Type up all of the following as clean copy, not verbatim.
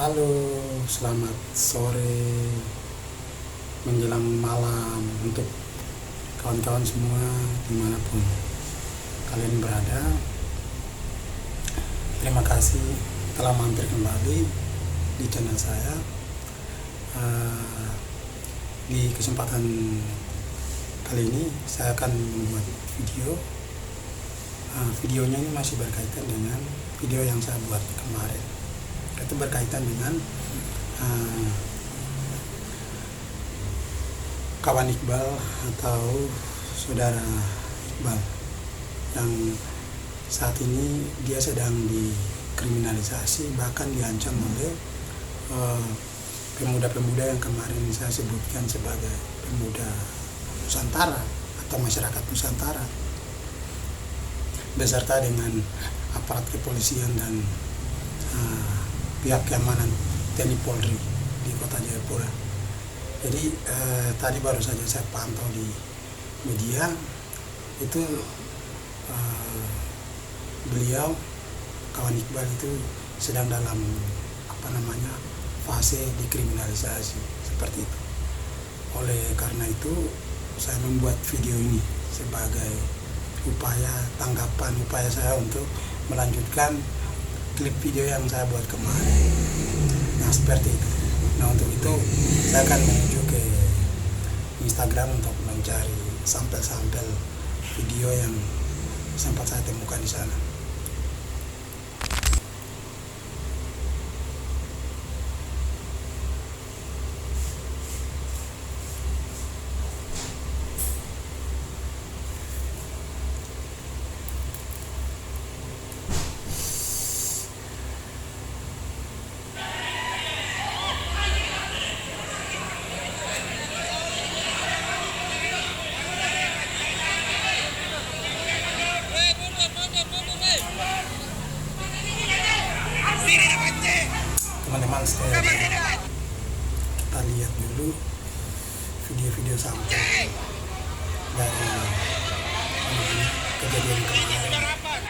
Halo, selamat sore menjelang malam untuk kawan-kawan semua dimanapun kalian berada. Terima kasih telah mampir kembali di channel saya. Di kesempatan kali ini saya akan membuat video. Videonya ini masih berkaitan dengan video yang saya buat kemarin. Itu berkaitan dengan kawan Iqbal atau saudara Iqbal yang saat ini dia sedang dikriminalisasi, bahkan diancam oleh pemuda-pemuda yang kemarin saya sebutkan sebagai pemuda Nusantara atau masyarakat Nusantara, beserta dengan aparat kepolisian dan pihak keamanan TNI Polri di Kota Jayapura. Jadi tadi baru saja saya pantau di media itu, beliau kawan Iqbal itu sedang dalam fase dikriminalisasi seperti itu. Oleh karena itu saya membuat video ini sebagai upaya saya untuk melanjutkan klip video yang saya buat kemarin. Nah, seperti itu. Nah, untuk itu saya akan menuju ke Instagram untuk mencari sampel-sampel video yang sempat saya temukan di sana. Teman-teman sekalian, kita lihat dulu video-video sampel dari kejadian kemarin.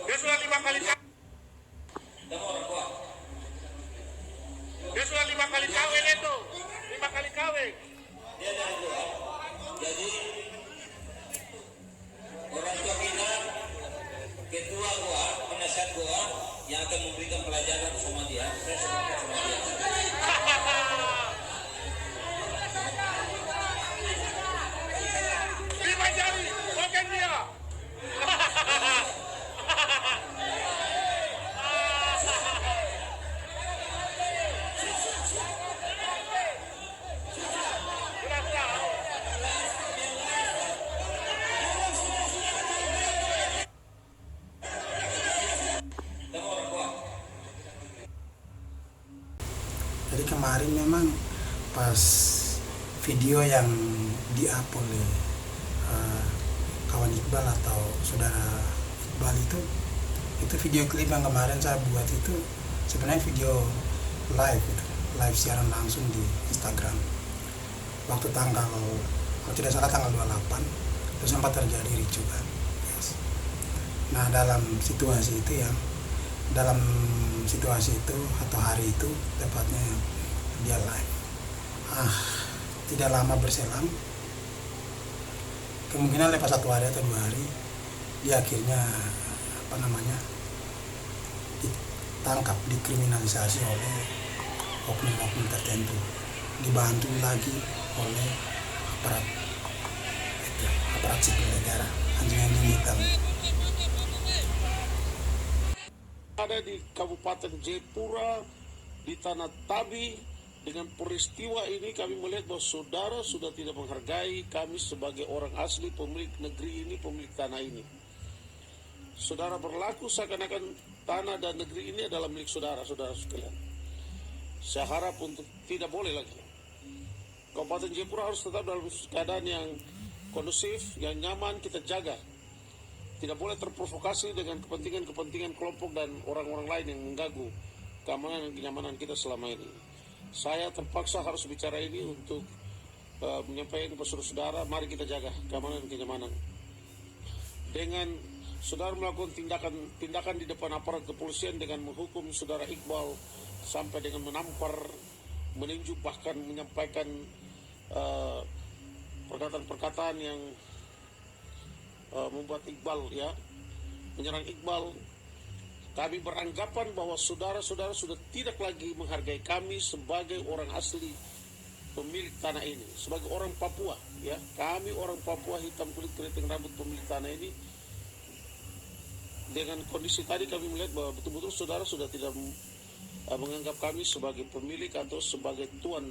Dia sudah 5 kali kawin itu. 5 kali kawin. Dia dari gua. Jadi orang tua kita, ketua gua, penasihat gua yang akan memberikan pelajaran sama dia. Saya sepakat sama dia. Lima jari, oke dia. Jadi kemarin memang pas video yang di-up oleh kawan Iqbal atau saudara Iqbal itu video klip yang kemarin saya buat itu sebenarnya video live siaran langsung di Instagram. Waktu tanggal, kalau tidak salah tanggal 28 itu sempat terjadi ricuhan. Yes. Nah, dalam situasi itu atau hari itu tepatnya dia live. Tidak lama berselang, kemungkinan lepas 1 hari atau 2 hari, dia akhirnya ditangkap, dikriminalisasi oleh oknum-oknum tertentu, dibantu lagi oleh aparat sipil negara, anjing-anjing hitam. ada di Kabupaten Jayapura, di Tanah Tabi. Dengan peristiwa ini kami melihat bahwa saudara sudah tidak menghargai kami sebagai orang asli pemilik negeri ini, pemilik tanah ini. Saudara berlaku seakan-akan tanah dan negeri ini adalah milik saudara-saudara sekalian. Saya harap untuk tidak boleh lagi. Kabupaten Jayapura harus tetap dalam keadaan yang kondusif, yang nyaman, kita jaga. Tidak boleh terprovokasi dengan kepentingan-kepentingan kelompok dan orang-orang lain yang mengganggu keamanan dan kenyamanan kita selama ini. Saya terpaksa harus bicara ini untuk menyampaikan kepada saudara, mari kita jaga keamanan dan kenyamanan. Dengan saudara melakukan tindakan di depan aparat kepolisian dengan menghukum saudara Iqbal sampai dengan menampar, meninju, bahkan menyampaikan perkataan-perkataan yang membuat Iqbal menyerang Iqbal. Kami beranggapan bahwa saudara-saudara sudah tidak lagi menghargai kami sebagai orang asli pemilik tanah ini, sebagai orang Papua. Kami orang Papua hitam kulit keriting rambut pemilik tanah ini. Dengan kondisi tadi kami melihat bahwa betul-betul saudara sudah tidak menganggap kami sebagai pemilik atau sebagai tuan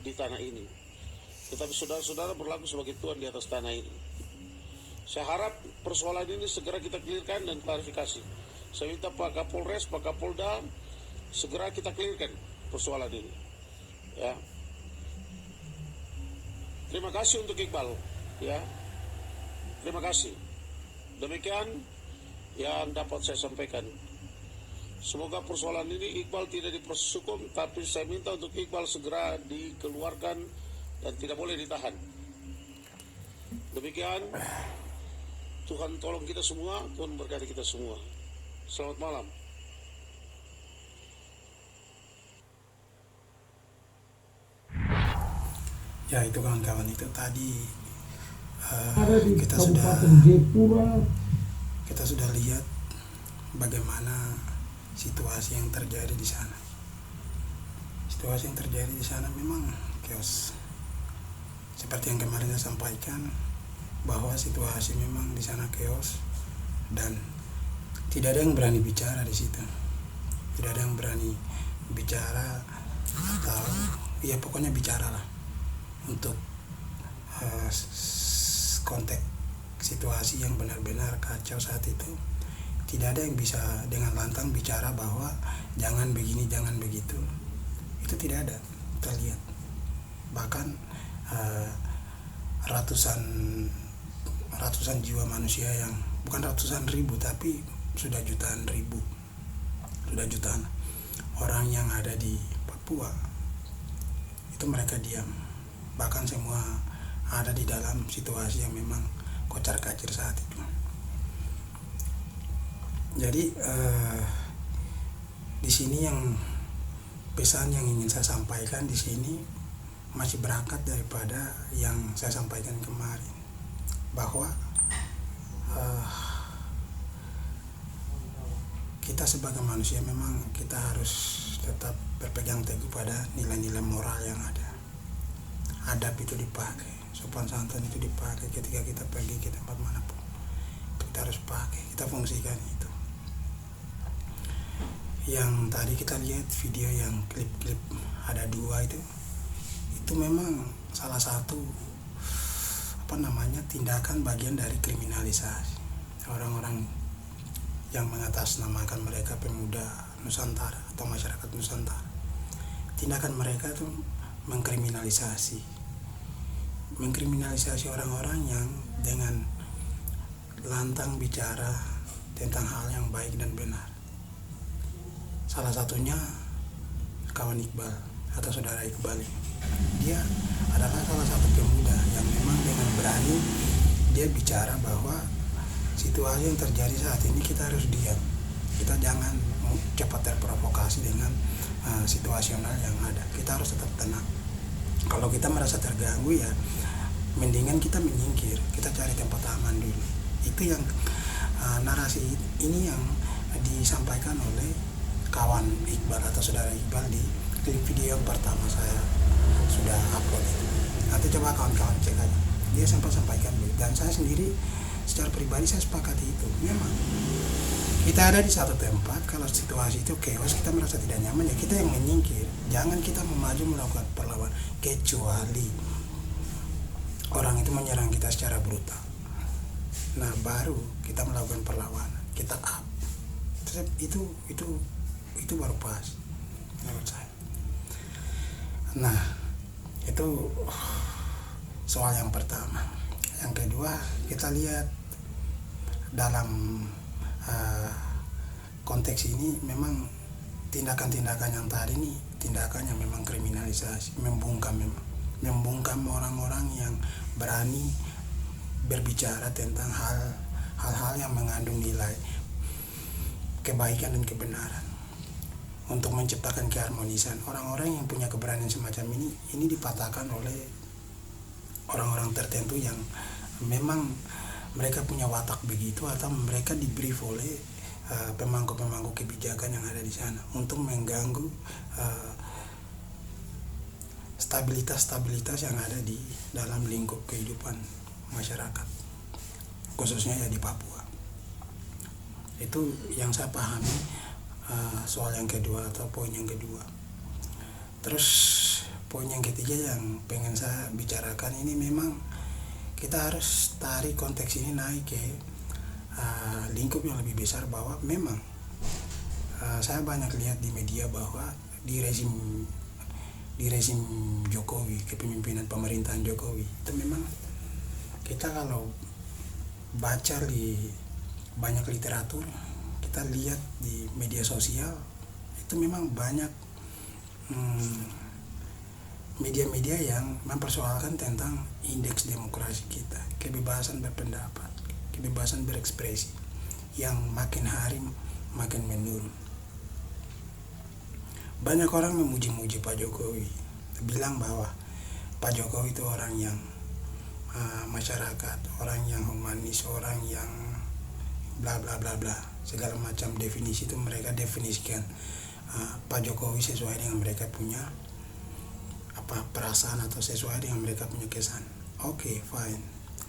di tanah ini. Tetapi saudara-saudara berlaku sebagai tuan di atas tanah ini. Saya harap persoalan ini segera kita clearkan dan klarifikasi. Saya minta Pak Kapolres, Pak Kapolda, segera kita clearkan persoalan ini. Terima kasih untuk Iqbal. Terima kasih. Demikian yang dapat saya sampaikan. Semoga persoalan ini Iqbal tidak diproses hukum, tapi saya minta untuk Iqbal segera dikeluarkan dan tidak boleh ditahan. Demikian, Tuhan tolong kita semua, Tuhan berkati kita semua. Selamat malam. Ya, itu kawan-kawan, itu tadi kita sudah lihat bagaimana situasi yang terjadi di sana. Situasi yang terjadi di sana memang chaos. Seperti yang kemarin saya sampaikan bahwa situasi memang di sana chaos dan tidak ada yang berani bicara di situ. Tidak ada yang berani bicara atau pokoknya bicaralah untuk konteks situasi yang benar-benar kacau saat itu. Tidak ada yang bisa dengan lantang bicara bahwa jangan begini, jangan begitu. Itu tidak ada, kita lihat. Bahkan ratusan jiwa manusia yang bukan ratusan ribu tapi sudah jutaan orang yang ada di Papua itu mereka diam, bahkan semua ada di dalam situasi yang memang kocar-kacir saat itu. Jadi di sini yang pesan yang ingin saya sampaikan di sini masih berangkat daripada yang saya sampaikan kemarin, bahwa kita sebagai manusia memang kita harus tetap berpegang teguh pada nilai-nilai moral yang ada. Adab itu dipakai, sopan santun itu dipakai ketika kita pergi ke tempat manapun. Kita harus pakai, kita fungsikan itu. Yang tadi kita lihat video yang klip-klip ada 2 itu memang salah satu tindakan bagian dari kriminalisasi orang-orang yang mengatasnamakan mereka pemuda Nusantara atau masyarakat Nusantara. Tindakan mereka itu mengkriminalisasi orang-orang yang dengan lantang bicara tentang hal yang baik dan benar. Salah satunya kawan Iqbal atau saudara Iqbal. Dia adalah salah satu pemuda yang memang dengan berani dia bicara bahwa situasi yang terjadi saat ini kita harus diam. Kita jangan cepat terprovokasi dengan situasional yang ada. Kita harus tetap tenang. Kalau kita merasa terganggu mendingan kita menyingkir. Kita cari tempat aman dulu. Itu yang narasi ini yang disampaikan oleh kawan Iqbal atau saudara Iqbal di klip video yang pertama saya sudah upload itu. Nanti coba kawan-kawan cek aja. Dia sempat sampaikan begitu. Dan saya sendiri secara pribadi saya sepakati itu. Memang kita ada di satu tempat, kalau situasi itu chaos, kita merasa tidak nyaman, ya kita yang menyingkir. Jangan kita memaju melakukan perlawanan, kecuali orang itu menyerang kita secara brutal. Nah, baru kita melakukan perlawanan, kita up. Itu baru pas menurut saya. Nah, itu soal yang pertama. Yang kedua, kita lihat dalam konteks ini memang tindakan-tindakan yang tadi ini tindakan yang memang kriminalisasi, membungkam orang-orang yang berani berbicara tentang hal-hal yang mengandung nilai kebaikan dan kebenaran untuk menciptakan keharmonisan. Orang-orang yang punya keberanian semacam ini dipatahkan oleh orang-orang tertentu yang memang mereka punya watak begitu, atau mereka di-brief oleh pemangku-pemangku kebijakan yang ada di sana untuk mengganggu stabilitas yang ada di dalam lingkup kehidupan masyarakat, khususnya ya di Papua. Itu yang saya pahami soal yang kedua atau poin yang kedua. Terus poin yang ketiga yang pengen saya bicarakan ini, memang kita harus tarik konteks ini naik ke lingkup yang lebih besar, bahwa memang saya banyak lihat di media bahwa di rezim Jokowi, kepemimpinan pemerintahan Jokowi itu memang kita kalau baca banyak literatur, kita lihat di media sosial itu memang banyak media-media yang mempersoalkan tentang indeks demokrasi kita, kebebasan berpendapat, kebebasan berekspresi yang makin hari makin menurun. Banyak orang memuji-muji Pak Jokowi, bilang bahwa Pak Jokowi itu orang yang masyarakat, orang yang humanis, orang yang bla bla bla bla, segala macam definisi itu mereka definisikan Pak Jokowi sesuai dengan mereka punya perasaan atau sesuai dengan mereka punya kesan. Oke, fine.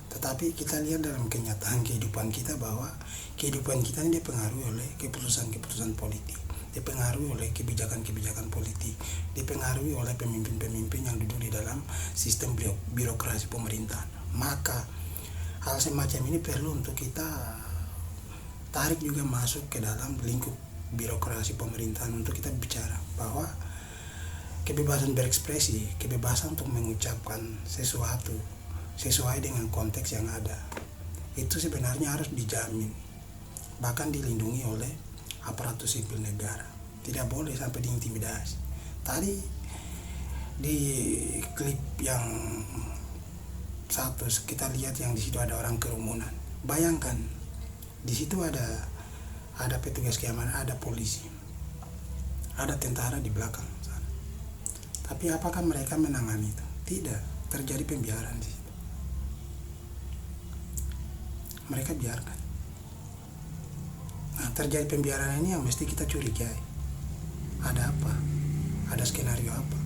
Tetapi kita lihat dalam kenyataan kehidupan kita bahwa kehidupan kita ini dipengaruhi oleh keputusan-keputusan politik, dipengaruhi oleh kebijakan-kebijakan politik, dipengaruhi oleh pemimpin-pemimpin yang duduk di dalam sistem birokrasi pemerintahan. Maka hal semacam ini perlu untuk kita tarik juga masuk ke dalam lingkup birokrasi pemerintahan, untuk kita bicara bahwa kebebasan berekspresi, kebebasan untuk mengucapkan sesuatu sesuai dengan konteks yang ada, itu sebenarnya harus dijamin, bahkan dilindungi oleh aparatus sipil negara. Tidak boleh sampai diintimidasi. Tadi di klip yang satu kita lihat yang di situ ada orang kerumunan. Bayangkan di situ ada petugas keamanan, ada polisi, ada tentara di belakang sana. Tapi apakah mereka menangani itu? Tidak, terjadi pembiaran di situ. Mereka biarkan. Nah, terjadi pembiaran ini yang mesti kita curigai. Ada apa? Ada skenario apa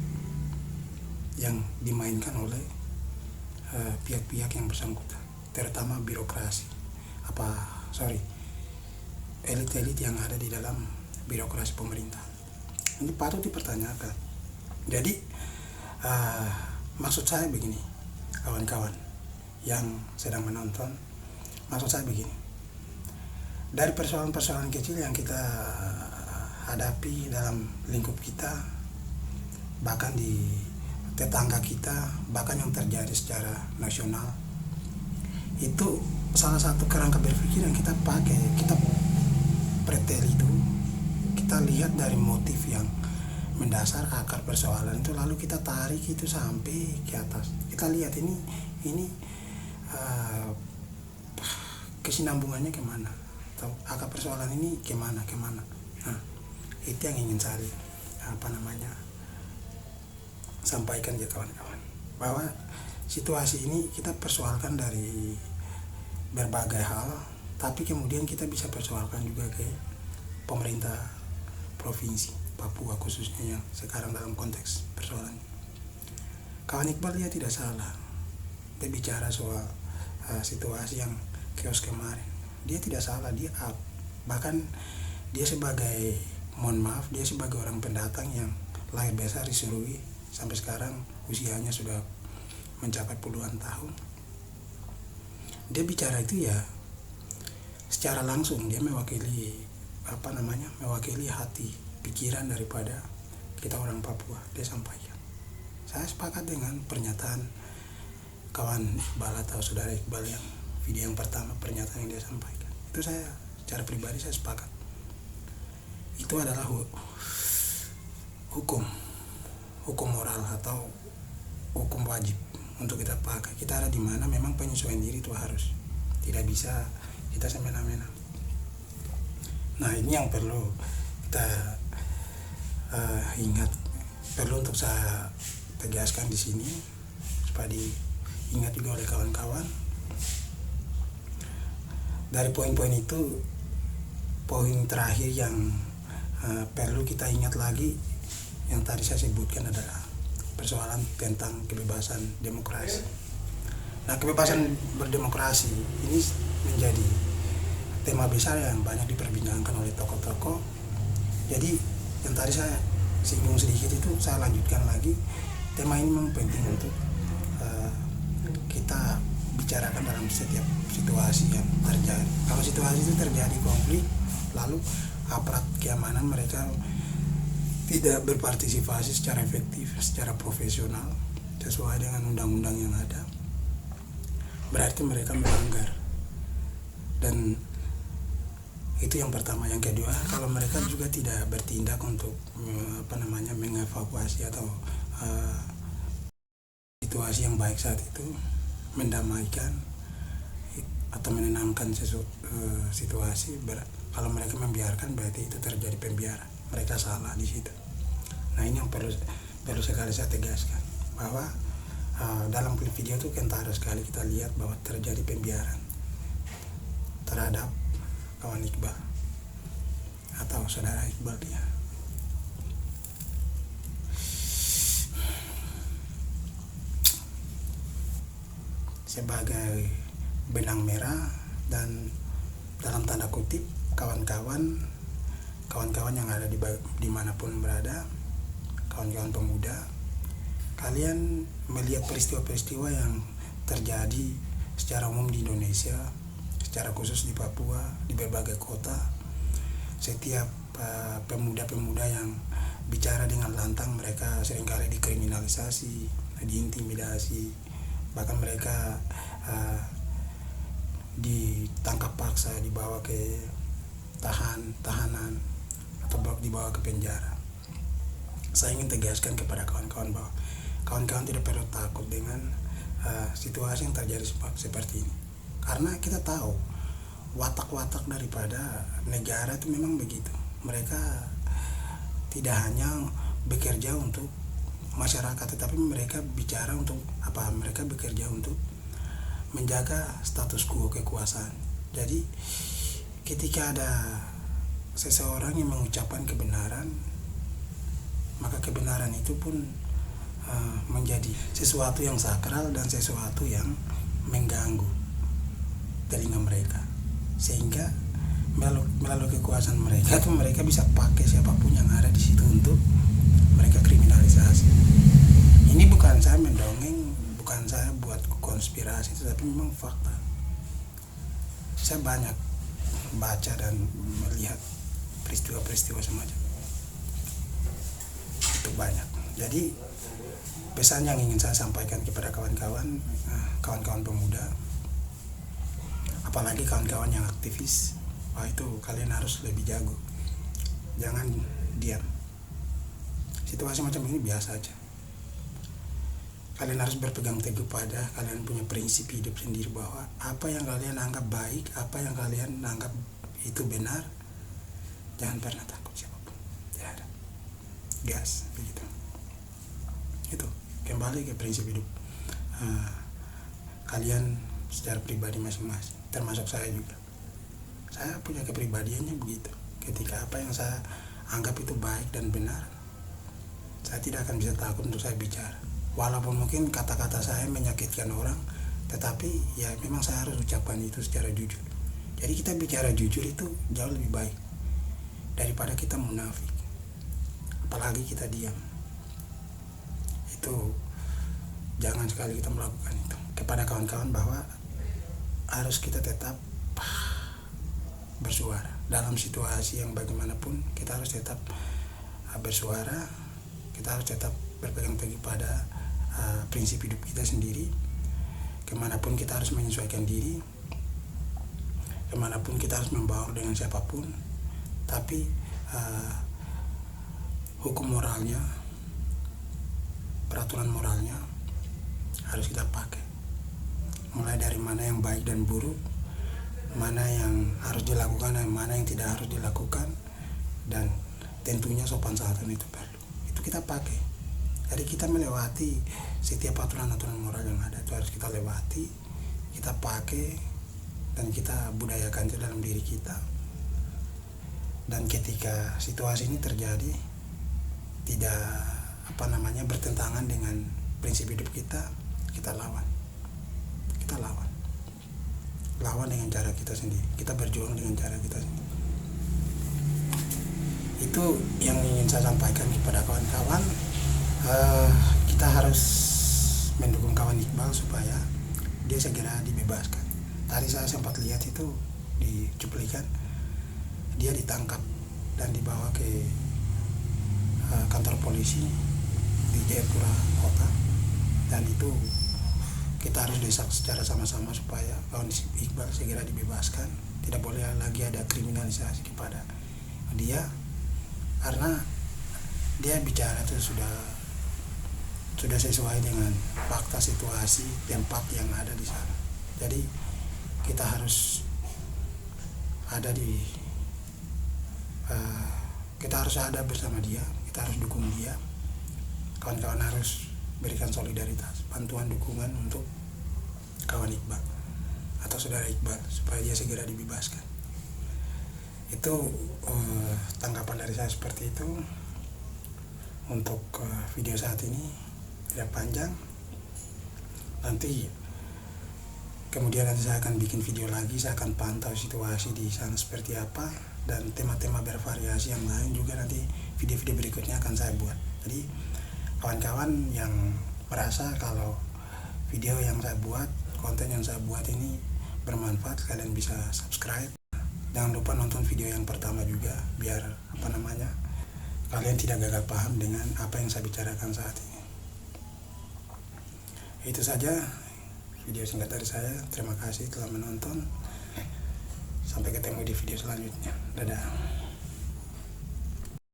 yang dimainkan oleh pihak-pihak yang bersangkutan, terutama birokrasi, elit-elit yang ada di dalam birokrasi pemerintah. Ini patut dipertanyakan. Jadi maksud saya begini, kawan-kawan yang sedang menonton, maksud saya begini, dari persoalan-persoalan kecil yang kita hadapi dalam lingkup kita, bahkan di tetangga kita, bahkan yang terjadi secara nasional, itu salah satu kerangka berpikir yang kita pakai, kita pretel itu, kita lihat dari motif yang mendasar akar persoalan itu, lalu kita tarik itu sampai ke atas. Kita lihat ini kesinambungannya kemana, atau akar persoalan ini kemana. Nah, itu yang ingin saya sampaikan ya kawan-kawan, bahwa situasi ini kita persoalkan dari berbagai hal, tapi kemudian kita bisa persoalkan juga ke pemerintah provinsi Papua khususnya yang sekarang dalam konteks persoalan. Kawan Iqbal dia tidak salah, dia bicara soal situasi yang chaos kemarin, dia tidak salah, dia up. Bahkan dia sebagai, mohon maaf, dia sebagai orang pendatang yang lahir besar di Serui, sampai sekarang usianya sudah mencapai puluhan tahun. Dia bicara itu ya secara langsung, dia mewakili mewakili hati, pikiran daripada kita orang Papua. Dia sampaikan. Saya sepakat dengan pernyataan kawan Iqbal atau saudara Iqbal yang video yang pertama, pernyataan yang dia sampaikan. Itu saya secara pribadi saya sepakat. Itu adalah hukum moral atau hukum wajib untuk kita pakai. Kita ada di mana memang penyesuaian diri itu harus, tidak bisa kita semena-mena. Nah, ini yang perlu kita ingat, perlu untuk saya tegaskan di sini supaya diingat juga oleh kawan-kawan. Dari poin-poin itu, poin terakhir yang perlu kita ingat lagi yang tadi saya sebutkan adalah persoalan tentang kebebasan demokrasi. Nah, kebebasan berdemokrasi ini menjadi tema besar yang banyak diperbincangkan oleh tokoh-tokoh. Jadi yang tadi saya singgung sedikit itu saya lanjutkan lagi. Tema ini memang penting untuk kita bicarakan dalam setiap situasi yang terjadi. Kalau situasi itu terjadi konflik, lalu aparat keamanan mereka tidak berpartisipasi secara efektif, secara profesional sesuai dengan undang-undang yang ada, berarti mereka melanggar. Dan itu yang pertama. Yang kedua, kalau mereka juga tidak bertindak untuk mengevakuasi atau situasi yang baik saat itu, mendamaikan atau menenangkan situasi, kalau mereka membiarkan berarti itu terjadi pembiaran. Mereka salah di situ. Nah, ini yang perlu sekali saya tegaskan, bahwa dalam klip video itu kentara sekali kita lihat bahwa terjadi pembiaran terhadap kawan Iqbal atau saudara Iqbal dia. Sebagai benang merah dan dalam tanda kutip kawan-kawan yang ada dimanapun berada, kawan-kawan pemuda, kalian melihat peristiwa-peristiwa yang terjadi secara umum di Indonesia, secara khusus di Papua, di berbagai kota. Setiap pemuda-pemuda yang bicara dengan lantang, mereka seringkali dikriminalisasi, diintimidasi, bahkan mereka ditangkap paksa, dibawa ke tahanan atau dibawa ke penjara. Saya ingin tegaskan kepada kawan-kawan bahwa kawan-kawan tidak perlu takut dengan situasi yang terjadi seperti ini, karena kita tahu watak-watak daripada negara itu memang begitu. Mereka tidak hanya bekerja untuk masyarakat, tetapi mereka bicara untuk apa? Mereka bekerja untuk menjaga status quo kekuasaan. Jadi ketika ada seseorang yang mengucapkan kebenaran, maka kebenaran itu pun menjadi sesuatu yang sakral dan sesuatu yang mengganggu telinga mereka, sehingga melalui kekuasaan mereka itu mereka bisa pakai siapapun yang ada di situ untuk mereka kriminalisasi. Ini bukan saya mendongeng, bukan saya buat konspirasi, tetapi memang fakta. Saya banyak baca dan melihat peristiwa-peristiwa semacam itu banyak. Jadi pesan yang ingin saya sampaikan kepada kawan-kawan pemuda, apalagi kawan-kawan yang aktivis, itu kalian harus lebih jago, jangan diam. Situasi macam ini biasa aja. Kalian harus berpegang teguh pada kalian punya prinsip hidup sendiri, bahwa apa yang kalian anggap baik, apa yang kalian anggap itu benar, jangan pernah takut siapapun. Tidak ada. Gas, begitu. Itu kembali ke prinsip hidup kalian secara pribadi masing-masing, termasuk saya juga. Saya punya kepribadiannya begitu. Ketika apa yang saya anggap itu baik dan benar, saya tidak akan bisa takut untuk saya bicara. Walaupun mungkin kata-kata saya menyakitkan orang, tetapi ya memang saya harus ucapkan itu secara jujur. Jadi kita bicara jujur itu jauh lebih baik daripada kita munafik, apalagi kita diam. Itu jangan sekali kita melakukan itu. Kepada kawan-kawan bahwa harus kita tetap bersuara dalam situasi yang bagaimanapun. Kita harus tetap bersuara, kita harus tetap berpegang teguh pada prinsip hidup kita sendiri. Kemanapun kita harus menyesuaikan diri, kemanapun kita harus membaur dengan siapapun, tapi hukum moralnya, peraturan moralnya harus kita pakai. Mulai dari mana yang baik dan buruk, mana yang harus dilakukan dan mana yang tidak harus dilakukan, dan tentunya sopan santun itu perlu. Itu kita pakai. Jadi kita melewati setiap aturan-aturan moral yang ada, itu harus kita lewati, kita pakai, dan kita budayakan itu dalam diri kita. Dan ketika situasi ini terjadi tidak bertentangan dengan prinsip hidup kita, kita lawan. Kita lawan dengan cara kita sendiri. Kita berjuang dengan cara kita sendiri. Itu yang ingin saya sampaikan kepada kawan-kawan. Kita harus mendukung kawan Iqbal supaya dia segera dibebaskan. Tadi saya sempat lihat itu di cuplikan, dia ditangkap dan dibawa ke kantor polisi di Jayapura Kota, dan itu kita harus desak secara sama-sama supaya kawan Iqbal segera dibebaskan. Tidak boleh lagi ada kriminalisasi kepada dia, karena dia bicara itu sudah sesuai dengan fakta situasi tempat yang ada di sana. Jadi kita harus ada bersama dia, kita harus dukung dia. Kawan-kawan harus berikan solidaritas, bantuan, dukungan untuk kawan Iqbal atau saudara Iqbal supaya dia segera dibebaskan. Itu tanggapan dari saya seperti itu. Untuk video saat ini tidak panjang, kemudian nanti saya akan bikin video lagi. Saya akan pantau situasi di sana seperti apa, dan tema-tema bervariasi yang lain juga nanti video-video berikutnya akan saya buat. Jadi kawan-kawan yang merasa kalau video yang saya buat, konten yang saya buat ini bermanfaat, kalian bisa subscribe. Jangan lupa nonton video yang pertama juga, biar kalian tidak gagal paham dengan apa yang saya bicarakan saat ini. Itu saja video singkat dari saya. Terima kasih telah menonton. Sampai ketemu di video selanjutnya. Dadah.